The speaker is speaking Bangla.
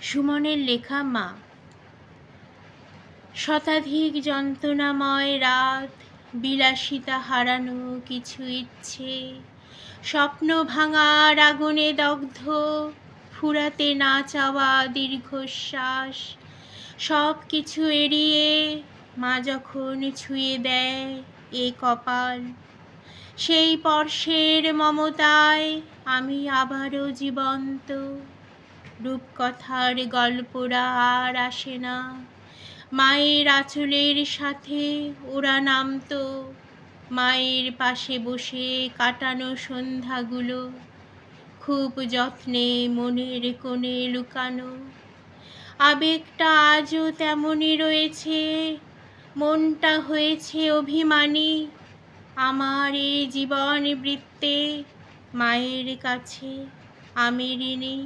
সুমনের লেখা মা। শতাধিক যন্ত্রণাময় রাত, বিলাসিতা হারানো কিছু ইচ্ছে, স্বপ্ন ভাঙার আগুনে দগ্ধ, ফুরাতে না চাওয়া দীর্ঘশ্বাস, সব কিছু এড়িয়ে মা যখন ছুঁয়ে দেয় এ কপাল, সেই স্পর্শের মমতায় আমি আবারও জীবন্ত। রূপকথার গল্পরা আর আসে না, মায়ের আঁচলের সাথে ওরা নামতো, মায়ের পাশে বসে কাটানো সন্ধ্যাগুলো খুব যত্নে মনের কোণে লুকানো। আবেগটা আজও তেমনই রয়েছে, মনটা হয়েছে অভিমানী, আমার এই জীবন বৃত্তে মায়ের কাছে আমি ঋণী।